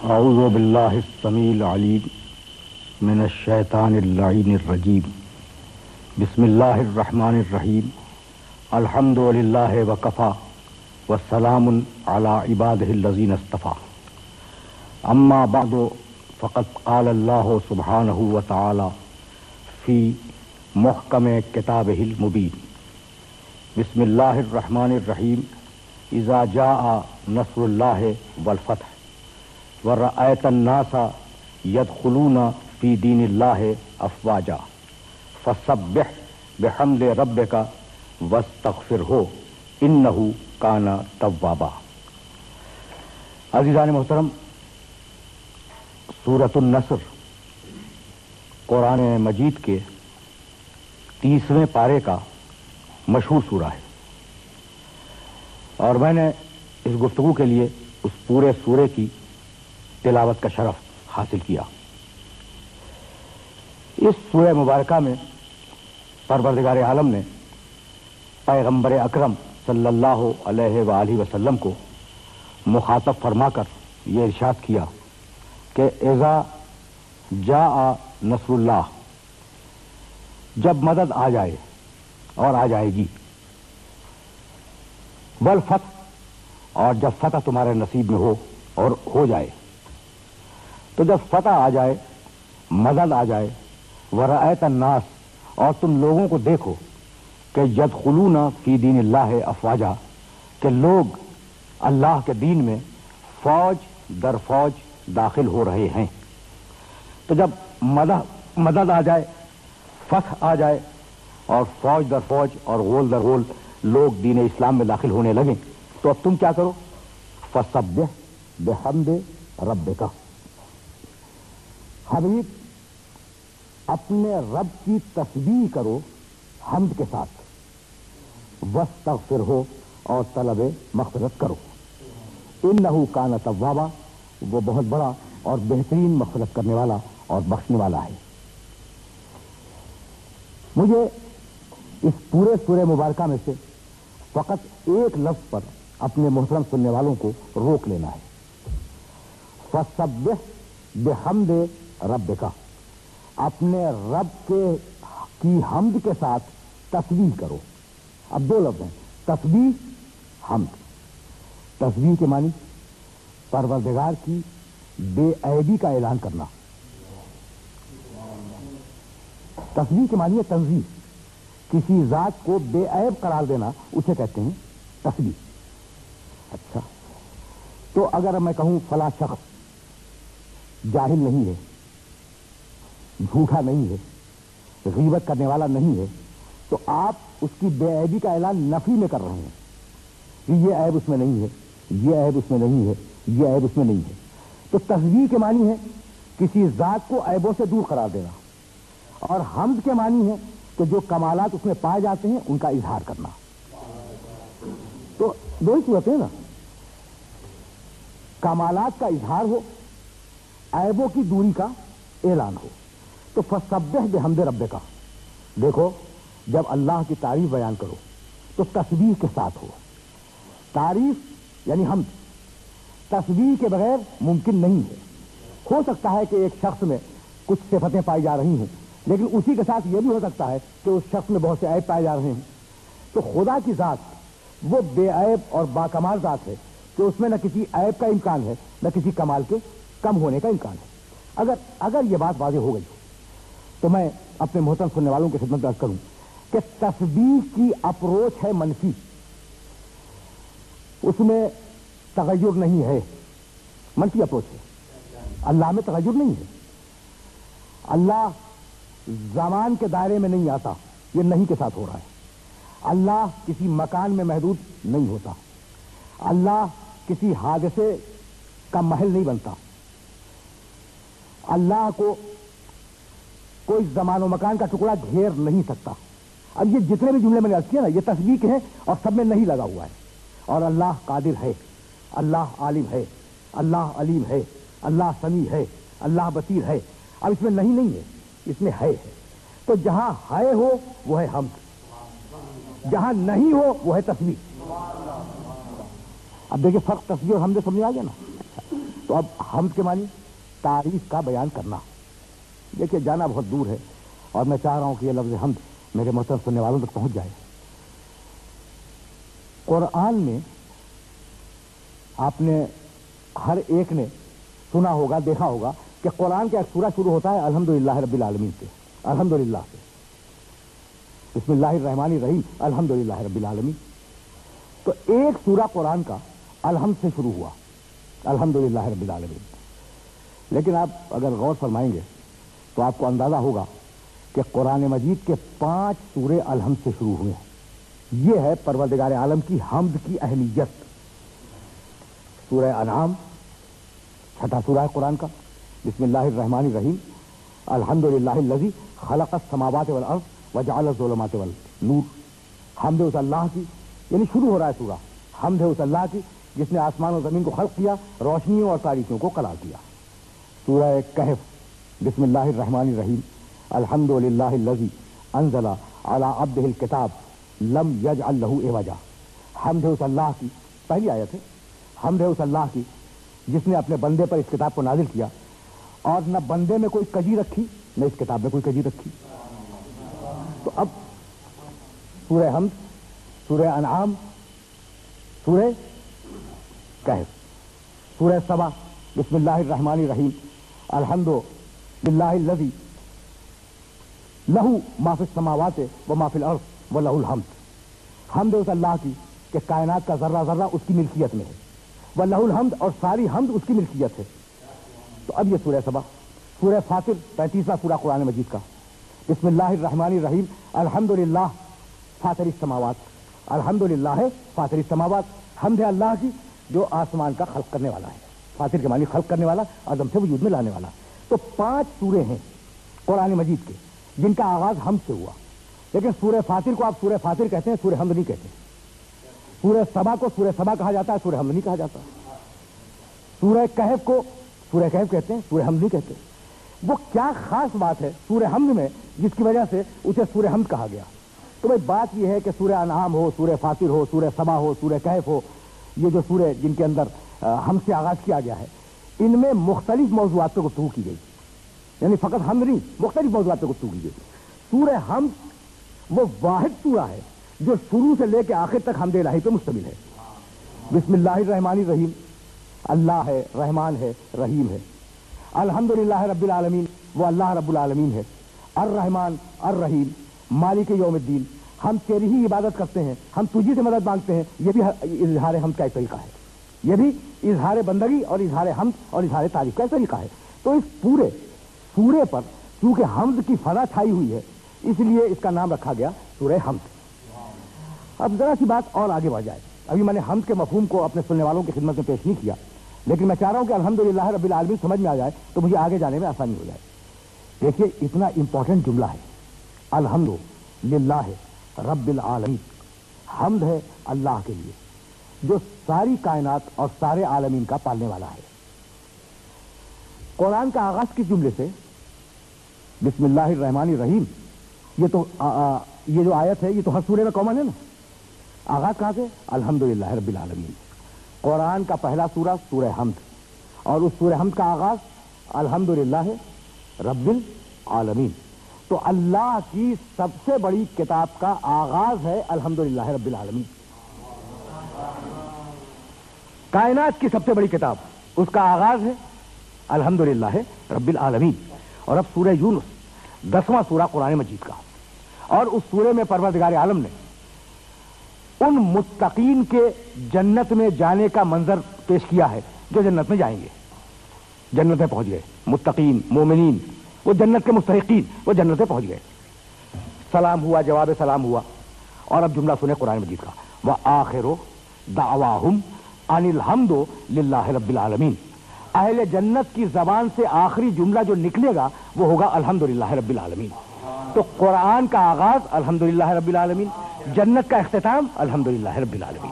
اعوذ باللہ السمیع العلیم من الشیطان اللعین الرجیم بسم اللہ الرحمن الرحیم الحمد للہ وکفی والسلام علی عبادہ الذین اصطفی اما بعد فقد قال اللہ سبحانہ وتعالی فی محکم کتابہ المبین بسم اللہ الرحمن الرحیم اذا جاء نصر اللہ والفتح وَرَأَيْتَ النَّاسَ يَدْخُلُونَ فِي دِينِ اللَّهِ أَفْوَاجًا فَسَبِّحْ بِحَمْدِ رَبِّكَ وَاسْتَغْفِرْهُ إِنَّهُ كَانَ تَوَّابًا۔ عزیزان محترم، سورۃ النصر قرآن مجید کے 30ویں پارے کا مشہور سورہ ہے، اور میں نے اس گفتگو کے لیے اس پورے سورے کی تلاوت کا شرف حاصل کیا۔ اس سورہ مبارکہ میں پروردگار عالم نے پیغمبر اکرم صلی اللہ علیہ وآلہ وسلم کو مخاطب فرما کر یہ ارشاد کیا کہ اذا جاء نصر اللہ، جب مدد آ جائے اور آ جائے گی، والفتح، اور جب فتح تمہارے نصیب میں ہو اور ہو جائے، تو جب فتح آ جائے، مدد آ جائے، ورأیت الناس، اور تم لوگوں کو دیکھو کہ یدخلون فی دین اللہ افواجا، کہ لوگ اللہ کے دین میں فوج در فوج داخل ہو رہے ہیں۔ تو جب مدد آ جائے، فتح آ جائے، اور فوج در فوج اور غول در غول لوگ دین اسلام میں داخل ہونے لگیں، تو اب تم کیا کرو؟ فسبح بحمد ربک، حبیب اپنے رب کی تسبیح کرو حمد کے ساتھ، واستغفرہ، اور طلب مغفرت کرو، انہ کان توابا، وہ بہت بڑا اور بہترین مغفرت کرنے والا اور بخشنے والا ہے۔ مجھے اس پورے سورہ مبارکہ میں سے فقط ایک لفظ پر اپنے محترم سننے والوں کو روک لینا ہے، فسبح بحمد ربک، اپنے رب کی حمد کے ساتھ تسبیح کرو۔ اب دو لفظ ہیں، تسبیح، حمد۔ تسبیح کے معنی پروردگار کی بے عیبی کا اعلان کرنا، تسبیح کے معنی ہے تنزیہ، کسی ذات کو بے عیب قرار دینا، اسے کہتے ہیں تسبیح۔ اچھا، تو اگر میں کہوں فلاں شخص جاہل نہیں ہے، جھوٹا نہیں ہے، غیبت کرنے والا نہیں ہے، تو آپ اس کی بے عیبی کا اعلان نفی میں کر رہے ہیں کہ یہ عیب اس میں نہیں ہے، یہ عیب اس میں نہیں ہے، یہ عیب اس میں نہیں ہے۔ تو تسبیح کے معنی ہے کسی ذات کو عیبوں سے دور قرار دینا، اور حمد کے معنی ہے کہ جو کمالات اس میں پائے جاتے ہیں ان کا اظہار کرنا۔ تو دو ہی صورتیں نا، کمالات کا اظہار ہو، عیبوں کی دوری کا اعلان ہو۔ تو فسبح بحمد ربک، دیکھو جب اللہ کی تعریف بیان کرو تو تسبیح کے ساتھ ہو۔ تعریف یعنی حمد تسبیح کے بغیر ممکن نہیں ہے۔ ہو سکتا ہے کہ ایک شخص میں کچھ صفتیں پائی جا رہی ہیں، لیکن اسی کے ساتھ یہ بھی ہو سکتا ہے کہ اس شخص میں بہت سے عیب پائے جا رہے ہیں۔ تو خدا کی ذات وہ بے عیب اور باکمال ذات ہے کہ اس میں نہ کسی عیب کا امکان ہے، نہ کسی کمال کے کم ہونے کا امکان ہے۔ اگر یہ بات واضح ہو گئی تو میں اپنے محترم سننے والوں کی خدمت عرض کروں کہ تسبیح کی اپروچ ہے منفی، اس میں تغیر نہیں ہے، منفی اپروچ ہے۔ اللہ میں تغیر نہیں ہے، اللہ زمان کے دائرے میں نہیں آتا، یہ نہیں کے ساتھ ہو رہا ہے۔ اللہ کسی مکان میں محدود نہیں ہوتا، اللہ کسی حادثے کا محل نہیں بنتا، اللہ کو کوئی زمان و مکان کا ٹکڑا گھیر نہیں سکتا۔ اب یہ جتنے بھی جملے میں نے عرض کیا نا، یہ تسبیح کے ہیں اور سب میں نہیں لگا ہوا ہے۔ اور اللہ قادر ہے، اللہ عالم ہے، اللہ علیم ہے، اللہ سمیع ہے، اللہ بصیر ہے۔ اب اس میں نہیں ہے، اس میں ہے۔ تو جہاں ہے ہو وہ ہے حمد، جہاں نہیں ہو وہ ہے تسبیح۔ اب دیکھیں فرق تسبیح اور حمد سمجھ آ گیا نا۔ تو اب حمد کے معنی تعریف کا بیان کرنا. دیکھیے جانا بہت دور ہے اور میں چاہ رہا ہوں کہ یہ لفظ حمد میرے محترم سننے والوں تک پہنچ جائے. قرآن میں آپ نے ہر ایک نے سنا ہوگا, دیکھا ہوگا کہ قرآن کا ایک سورہ شروع ہوتا ہے الحمدللہ رب العالمین سے, الحمدللہ سے, بسم اللہ الرحمن الرحیم الحمدللہ رب العالمین. تو ایک سورہ قرآن کا الحمد سے شروع ہوا, الحمدللہ رب العالمین. لیکن آپ اگر غور فرمائیں گے تو آپ کو اندازہ ہوگا کہ قرآن مجید کے 5 سورے الحمد سے شروع ہوئے ہیں. یہ ہے پروردگار عالم کی حمد کی اہمیت. سورہ انعام چھٹا سورہ ہے قرآن کا, بسم اللہ الرحمن الرحیم الحمدللہ الذی خلق السماوات والارض وجعل الظلمات والنور. حمد ہے اس اللہ کی, یعنی شروع ہو رہا ہے سورہ, حمد ہے اس اللہ کی جس نے آسمان اور زمین کو خلق کیا, روشنیوں اور تاریکیوں کو قرار دیا. سورہ کہف بسم اللہ الرحمن الرحیم الحمدللہ الذی انزل علی عبدہ الکتاب لم یجعل لہ عوجا. حمد ہے اس اللہ کی, پہلی آیت ہے, حمد ہے اس اللہ کی جس نے اپنے بندے پر اس کتاب کو نازل کیا اور نہ بندے میں کوئی کجی رکھی نہ اس کتاب میں کوئی کجی رکھی. تو اب سورہ حمد, سورہ انعام, سورہ کہف, سورہ سبا بسم اللہ الرحمن الرحیم الحمدللہ الذی لہ ما فی السماوات و ما فی الارض و لہ الحمد. حمد ہے اس اللہ کی کہ کائنات کا ذرہ ذرہ اس کی ملکیت میں ہے, و لہ الحمد, اور ساری حمد اس کی ملکیت ہے. تو اب یہ سورہ سبا. سورہ فاطر 35واں سورہ قرآن مجید کا, بسم اللہ الرحمن الرحیم الحمدللہ فاطر السماوات, الحمدللہ ہے فاطر السماوات. حمد ہے اللہ کی جو آسمان کا خلق کرنے والا ہے. فاطر کے معنی خلق کرنے والا, عدم سے وجود میں لانے والا. تو 5 سورے ہیں قرآن مجید کے جن کا آغاز حمد سے ہوا. لیکن سورہ فاطر کو آپ سورہ فاطر کہتے ہیں, سورہ حمد نہیں کہتے. سورہ سبا کو سورہ سبا کہا جاتا ہے, سورہ حمد نہیں کہا جاتا. سورہ کہف کو سورہ کہف کہتے ہیں, سورہ حمد نہیں کہتے. وہ کیا خاص بات ہے سورہ حمد میں جس کی وجہ سے اسے سورہ حمد کہا گیا؟ تو بھائی بات یہ ہے کہ سورہ انعام ہو, سورہ فاطر ہو, سورہ سبا ہو, سورہ کہف ہو, یہ جو سورے جن کے اندر حمد سے آغاز کیا گیا ہے, ان میں مختلف موضوعات پہ گفتگو کی گئی. یعنی فقط حمد نہیں, مختلف موضوعات پہ گفتگو کی گئی. سورہ حمد وہ واحد سورہ ہے جو شروع سے لے کے آخر تک حمد الہی پہ مشتمل ہے. بسم اللہ الرحمن الرحیم, اللہ ہے, رحمان ہے, رحیم ہے. الحمدللہ رب العالمین, وہ اللہ رب العالمین ہے. الرحمن الرحیم مالک یوم الدین, ہم تیری ہی عبادت کرتے ہیں, ہم تجھی سے مدد مانگتے ہیں. یہ بھی اظہار حمد کا ایک طریقہ ہے, یہ بھی اظہار بندگی اور اظہار حمد اور اظہار تعریف کا ایک طریقہ ہے. تو اس پورے سورے پر چونکہ حمد کی فضا چھائی ہوئی ہے اس لیے اس کا نام رکھا گیا سورہ حمد. اب ذرا سی بات اور آگے بڑھ جائے. ابھی میں نے حمد کے مفہوم کو اپنے سننے والوں کی خدمت میں پیش نہیں کیا, لیکن میں چاہ رہا ہوں کہ الحمدللہ رب العالمین سمجھ میں آ جائے تو مجھے آگے جانے میں آسانی ہو جائے. دیکھیے اتنا امپورٹنٹ جملہ ہے, الحمدللہ رب العالمین. حمد ہے اللہ کے لیے جو ساری کائنات اور سارے عالمین کا پالنے والا ہے. قرآن کا آغاز کس جملے سے؟ بسم اللہ الرحمن الرحیم. یہ تو یہ جو آیت ہے یہ تو ہر سورے میں کامن ہے نا. آغاز کہاں سے؟ الحمدللہ رب العالمین. قرآن کا پہلا سورہ سورہ حمد, اور اس سورہ حمد کا آغاز الحمدللہ رب العالمین. تو اللہ کی سب سے بڑی کتاب کا آغاز ہے الحمدللہ رب العالمین. کائنات کی سب سے بڑی کتاب, اس کا آغاز ہے الحمدللہ رب العالمین. اور اب سورہ یونس 10واں سورہ قرآن مجید کا, اور اس سورے میں پروردگار عالم نے ان متقین کے جنت میں جانے کا منظر پیش کیا ہے جو جنت میں جائیں گے. جنت میں پہنچ گئے متقین, مومنین, وہ جنت کے مستحقین, وہ جنت میں پہنچ گئے. سلام ہوا, جواب سلام ہوا. اور اب جملہ سنے قرآن مجید کا, وآخر دعواہم ان الحمد للہ رب العالمین. اہل جنت کی زبان سے آخری جملہ جو نکلے گا وہ ہوگا الحمدللہ رب العالمین. تو قرآن کا آغاز الحمدللہ رب العالمین, جنت کا اختتام الحمدللہ رب العالمین.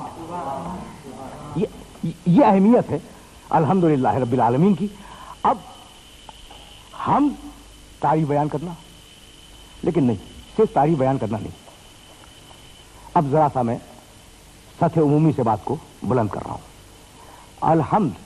یہ اہمیت ہے الحمدللہ رب العالمین کی. اب ہم تعریف بیان کرنا, لیکن نہیں, صرف تعریف بیان کرنا نہیں. اب ذرا سا میں سطح عمومی سے بات کو بلند کر رہا ہوں. الحمد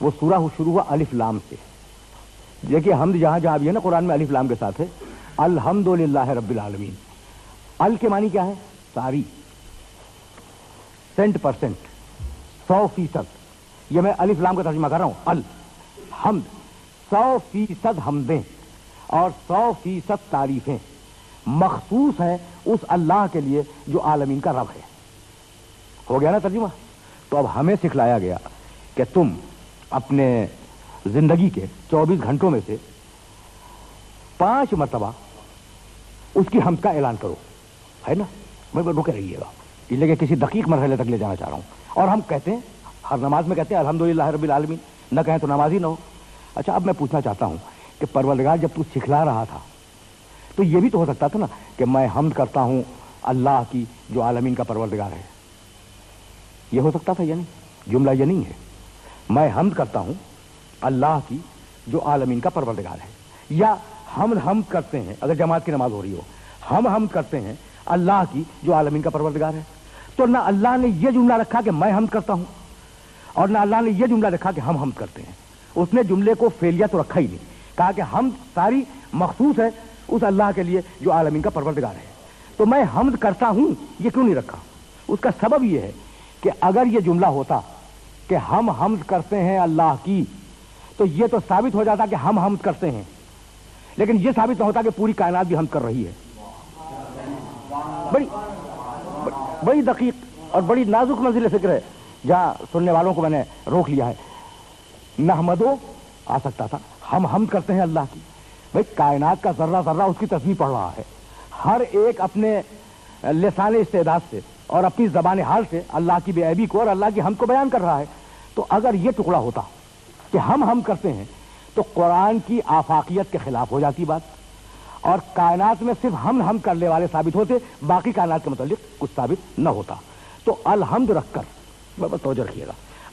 وہ سورہ شروع ہوا الف لام سے. دیکھیے حمد جہاں جہاں بھی ہے نا قرآن میں الف لام کے ساتھ ہے. الحمدللہ رب العالمین. ال کے معنی کیا ہے؟ ساری، 100%، 100%. یہ میں الف لام کا ترجمہ کر رہا ہوں. الحمد 100% حمدیں اور 100% تعریفیں مخصوص ہیں اس اللہ کے لیے جو عالمین کا رب ہے. ہو گیا نا ترجمہ؟ تو اب ہمیں سکھلایا گیا کہ تم اپنے زندگی کے 24 گھنٹوں میں سے 5 مرتبہ اس کی حمد کا اعلان کرو، ہے نا؟ میں رکے رہیے گا، اس لیے کہ کسی دقیق مرحلے تک لے جانا چاہ رہا ہوں. اور ہم کہتے ہیں ہر نماز میں کہتے ہیں الحمدللہ رب العالمین، نہ کہیں تو نماز ہی نہ ہو. اچھا اب میں پوچھنا چاہتا ہوں کہ پروردگار جب تو سکھلا رہا تھا تو یہ بھی تو ہو سکتا تھا نا کہ میں حمد کرتا ہوں اللہ کی جو عالمین کا پروردگار ہے. یہ ہو سکتا تھا یا نہیں؟ جملہ یہ نہیں ہے. میں حمد کرتا ہوں اللہ کی جو عالمین کا پروردگار ہے، یا ہم حمد کرتے ہیں اگر جماعت کی نماز ہو رہی ہو، ہم حمد کرتے ہیں اللہ کی جو عالمین کا پروردگار ہے. تو نہ اللہ نے یہ جملہ رکھا کہ میں حمد کرتا ہوں اور نہ اللہ نے یہ جملہ رکھا کہ ہم حمد کرتے ہیں. اس نے جملے کو فعلیہ تو رکھا ہی نہیں، کہا کہ حمد ساری مخصوص ہے اس اللہ کے لیے جو عالمین کا پروردگار ہے. تو میں حمد کرتا ہوں یہ کیوں نہیں رکھا؟ اس کا سبب یہ ہے کہ اگر یہ جملہ ہوتا کہ ہم حمد کرتے ہیں اللہ کی تو یہ تو ثابت ہو جاتا کہ ہم حمد کرتے ہیں، لیکن یہ ثابت نہ ہوتا کہ پوری کائنات بھی حمد کر رہی ہے. بڑی دقیق اور بڑی نازک منزل فکر ہے جہاں سننے والوں کو میں نے روک لیا ہے. نحمدو آ سکتا تھا، ہم حمد کرتے ہیں اللہ کی. بھائی کائنات کا ذرہ ذرہ اس کی تسبیح پڑھ رہا ہے، ہر ایک اپنے لسان استعداد سے اور اپنی زبان حال سے اللہ کی بے عیبی کو اور اللہ کی حمد کو بیان کر رہا ہے. تو اگر یہ ٹکڑا ہوتا کہ ہم حمد کرتے ہیں تو قرآن کی آفاقیت کے خلاف ہو جاتی بات، اور کائنات میں صرف ہم کرنے والے ثابت ہوتے، باقی کائنات کے متعلق کچھ ثابت نہ ہوتا. تو الحمد رکھ کر توجہ رکھیے گا،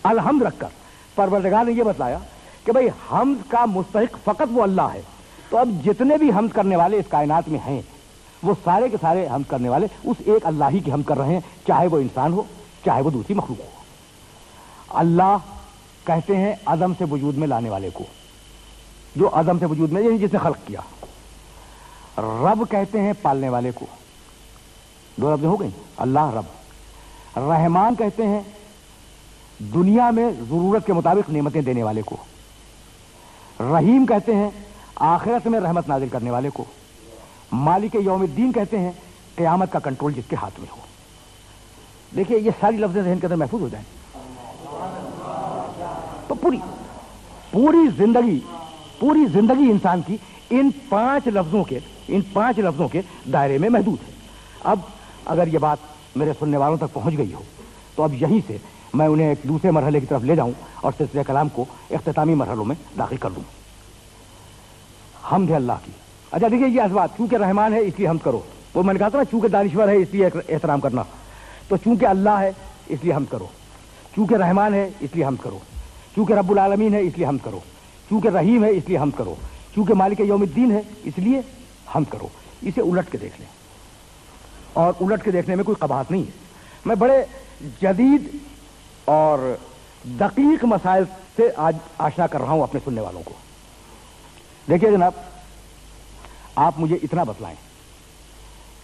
الحمد رکھ کر پروردگار نے یہ بتلایا کہ بھئی حمد کا مستحق فقط وہ اللہ ہے. تو اب جتنے بھی حمد کرنے والے اس کائنات میں ہیں وہ سارے کے سارے حمد کرنے والے اس ایک اللہ ہی کی حمد کر رہے ہیں، چاہے وہ انسان ہو چاہے وہ دوسری مخلوق ہو. اللہ کہتے ہیں عدم سے وجود میں لانے والے کو، جو عدم سے وجود میں یعنی جس نے خلق کیا. رب کہتے ہیں پالنے والے کو. 2 لفظ ہو گئیں، اللہ رب. رحمان کہتے ہیں دنیا میں ضرورت کے مطابق نعمتیں دینے والے کو. رحیم کہتے ہیں آخرت میں رحمت نازل کرنے والے کو. مالک یوم الدین کہتے ہیں قیامت کا کنٹرول جس کے ہاتھ میں ہو. دیکھیے یہ ساری لفظ ذہن کے اندر محفوظ ہو جائیں تو پوری زندگی انسان کی ان 5 لفظوں کے دائرے میں محدود ہے. اب اگر یہ بات میرے سننے والوں تک پہنچ گئی ہو تو اب یہیں سے میں انہیں ایک دوسرے مرحلے کی طرف لے جاؤں اور سلسلہ کلام کو اختتامی مرحلوں میں داخل کر دوں. حمد ہے اللہ کی. اچھا دیکھیے یہ اسباب، چونکہ رحمان ہے اس لیے حمد کرو. وہ میں نے کہا تھا نا چونکہ دانشور ہے اس لیے احترام کرنا. تو چونکہ اللہ ہے اس لیے حمد کرو، چونکہ رحمان ہے اس لیے حمد کرو، چونکہ رب العالمین ہے اس لیے حمد کرو، چونکہ رحیم ہے اس لیے حمد کرو، چونکہ مالک یوم الدین ہے اس لیے حمد کرو. اسے الٹ کے دیکھ لیں، اور الٹ کے دیکھنے میں کوئی قباحت نہیں ہے. میں بڑے جدید اور دقیق مسائل سے آج آشنا کر رہا ہوں اپنے سننے والوں کو. دیکھیے جناب، آپ مجھے اتنا بتلائیں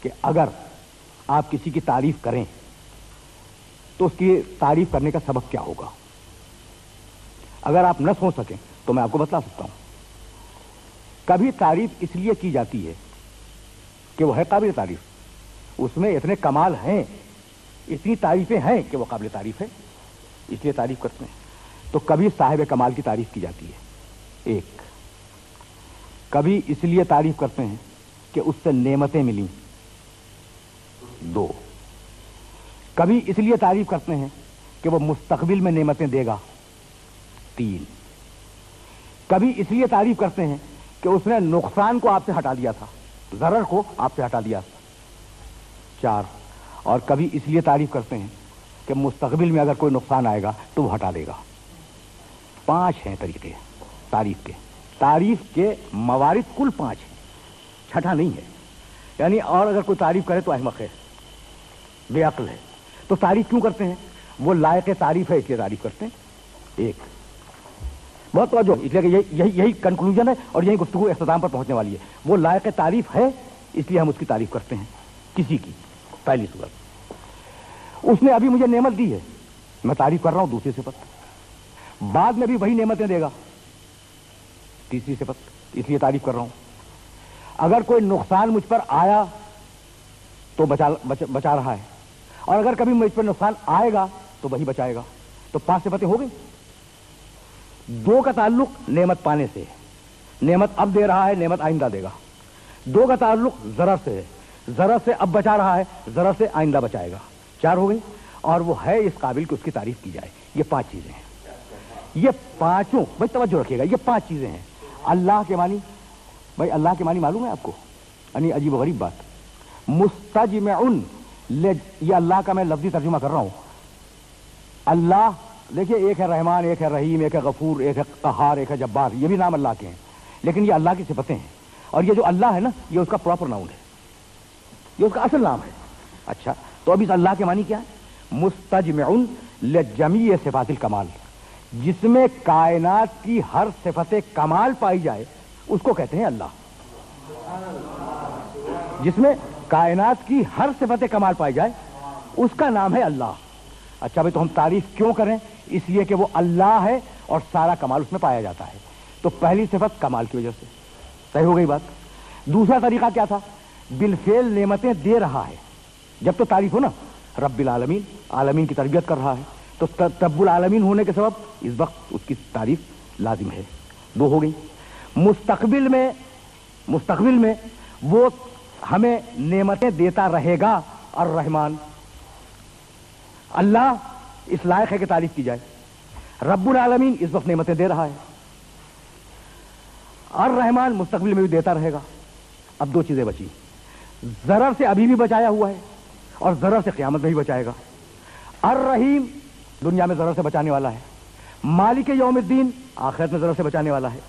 کہ اگر آپ کسی کی تعریف کریں تو اس کی تعریف کرنے کا سبب کیا ہوگا. اگر آپ نہ سوچ سکیں تو میں آپ کو بتلا سکتا ہوں. کبھی تعریف اس لیے کی جاتی ہے کہ وہ ہے قابل تعریف، اس میں اتنے کمال ہیں، اتنی تعریفیں ہیں کہ وہ قابل تعریف ہے، اس لیے تعریف کرتے ہیں. تو کبھی صاحب کمال کی تعریف کی جاتی ہے، ایک. کبھی اس لیے تعریف کرتے ہیں کہ اس سے نعمتیں ملیں، 2. کبھی اس لیے تعریف کرتے ہیں کہ وہ مستقبل میں نعمتیں دے گا، 3. کبھی اس لیے تعریف کرتے ہیں کہ اس نے نقصان کو آپ سے ہٹا دیا تھا، ضرر کو آپ سے ہٹا دیا، 4. اور کبھی اس لیے تعریف کرتے ہیں کہ مستقبل میں اگر کوئی نقصان آئے گا تو وہ ہٹا دے گا. 5 ہیں طریقے تعریف کے. تعریف کے موارد کل 5 ہیں، چھٹا نہیں ہے. یعنی اور اگر کوئی تعریف کرے تو احمق ہے، بے عقل ہے. تو تعریف کیوں کرتے ہیں؟ وہ لائق تعریف ہے اس لیے تعریف کرتے ہیں، 1. بہت توجہ، اس لیے کہ یہی کنکلوژن ہے اور یہی گفتگو اختتام پر پہنچنے والی ہے. وہ لائق تعریف ہے اس لیے ہم اس کی تعریف کرتے ہیں کسی کی. پہلی صورت، اس نے ابھی مجھے نعمت دی ہے، میں تعریف کر رہا ہوں دوسری صفت. بعد میں بھی وہی نعمتیں دے گا، تیسری صفت، اس لیے تعریف کر رہا ہوں. اگر کوئی نقصان مجھ پر آیا تو بچا رہا ہے، اور اگر کبھی مجھ پر نقصان آئے گا تو وہی بچائے گا. تو 5 صفتیں ہو گئی. 2 کا تعلق نعمت پانے سے، نعمت اب دے رہا ہے، نعمت آئندہ دے گا. 2 کا تعلق ضرر سے ہے، ضرر سے اب بچا رہا ہے، ضرر سے آئندہ بچائے گا. 4 ہو گئی. اور وہ ہے اس قابل کہ اس کی تعریف کی جائے. یہ 5 چیزیں ہیں. یہ پانچوں، بھائی توجہ رکھیے گا، یہ 5 چیزیں ہیں. اللہ کے معنی، بھائی اللہ کے معنی معلوم ہے آپ کو؟ یعنی عجیب و غریب بات. مستجمعن، یہ اللہ کا میں لفظی ترجمہ کر رہا ہوں. اللہ دیکھیے، ایک ہے رحمان، ایک ہے رحیم، ایک ہے غفور، ایک ہے قہار، ایک ہے جبار. یہ بھی نام اللہ کے ہیں، لیکن یہ اللہ کی صفتیں ہیں. اور یہ جو اللہ ہے نا، یہ اس کا پراپر ناؤن ہے، یہ اس کا اصل نام ہے. اچھا، تو اب اس اللہ کے معنی کیا ہے؟ مستجمعن لجمیع صفات الکمال، جس میں کائنات کی ہر صفت کمال پائی جائے اس کو کہتے ہیں اللہ. جس میں کائنات کی ہر صفت کمال پائی جائے اس کا نام ہے اللہ. اچھا بھائی، تو ہم تعریف کیوں کریں؟ اس لیے کہ وہ اللہ ہے اور سارا کمال اس میں پایا جاتا ہے. تو پہلی صفت کمال کی وجہ سے. صحیح ہو گئی بات. دوسرا طریقہ کیا تھا؟ بالفعل نعمتیں دے رہا ہے. جب تو تعریف ہو نا، رب العالمین، عالمین کی تربیت کر رہا ہے، تو رب العالمین ہونے کے سبب اس وقت اس کی تعریف لازم ہے. 2 ہو گئی. مستقبل میں وہ ہمیں نعمتیں دیتا رہے گا. الرحمن، اللہ اس لائق ہے کہ تعریف کی جائے. رب العالمین اس وقت نعمتیں دے رہا ہے. الرحمن مستقبل میں بھی دیتا رہے گا. اب 2 چیزیں بچی. ضرر سے ابھی بھی بچایا ہوا ہے اور ضرر سے قیامت میں بھی بچائے گا. الرحیم دنیا میں ضرر سے بچانے والا ہے. مالک یوم الدین آخرت میں ضرر سے بچانے والا ہے.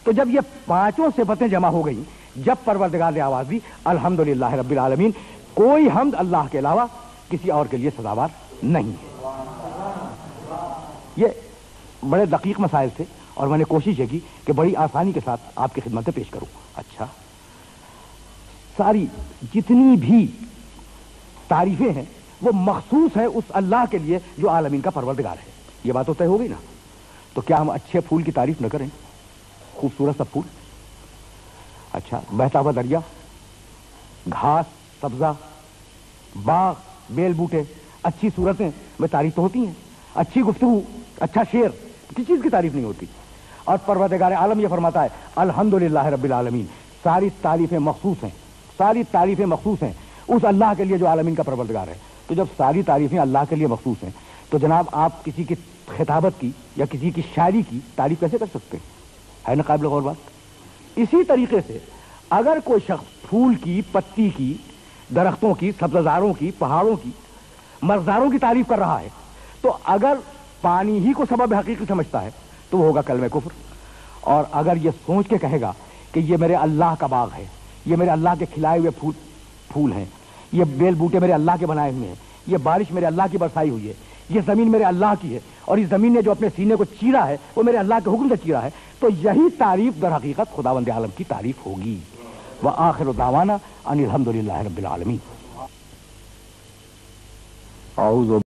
تو جب یہ 5 صفتیں جمع ہو گئی، جب پروردگار نے آواز دی الحمدللہ رب العالمین، کوئی حمد اللہ کے علاوہ کسی اور کے لیے سزاوار نہیں ہے. یہ بڑے دقیق مسائل تھے اور میں نے کوشش یہ کی کہ بڑی آسانی کے ساتھ آپ کی خدمت میں پیش کروں. اچھا، ساری جتنی بھی تعریفیں ہیں وہ مخصوص ہیں اس اللہ کے لیے جو عالمین کا پروردگار ہے. یہ بات تو طے ہو گئی نا. تو کیا ہم اچھے پھول کی تعریف نہ کریں؟ خوبصورت سب پھول، اچھا بہتا ہوا دریا، گھاس سبزہ، باغ بیل بوٹے، اچھی صورتیں میں تعریف تو ہوتی ہیں. اچھی گفتگو، اچھا شعر، کسی چیز کی تعریف نہیں ہوتی. اور پروردگار عالم یہ فرماتا ہے الحمدللہ رب العالمین، ساری تعریفیں مخصوص ہیں، ساری تعریفیں مخصوص ہیں اس اللہ کے لیے جو عالمین کا پروردگار ہے. تو جب ساری تعریفیں اللہ کے لیے مخصوص ہیں تو جناب آپ کسی کی خطابت کی یا کسی کی شاعری کی تعریف کیسے کر سکتے ہیں؟ ہے نا قابل غور بات. اسی طریقے سے اگر کوئی شخص پھول کی، پتی کی، درختوں کی، سبززاروں کی، پہاڑوں کی، مرزاروں کی تعریف کر رہا ہے تو اگر پانی ہی کو سبب حقیقی سمجھتا ہے تو وہ ہوگا کلمہ کفر. اور اگر یہ سوچ کے کہے گا کہ یہ میرے اللہ کا باغ ہے، یہ میرے اللہ کے کھلائے ہوئے پھول ہیں، یہ بیل بوٹے میرے اللہ کے بنائے ہوئے ہیں، یہ بارش میرے اللہ کی برسائی ہوئی ہے، یہ زمین میرے اللہ کی ہے، اور اس زمین نے جو اپنے سینے کو چیرا ہے وہ میرے اللہ کے حکم سے چیرا ہے، تو یہی تعریف در حقیقت خداوند عالم کی تعریف ہوگی. وآخر دعوانا ان الحمدللہ رب العالمین.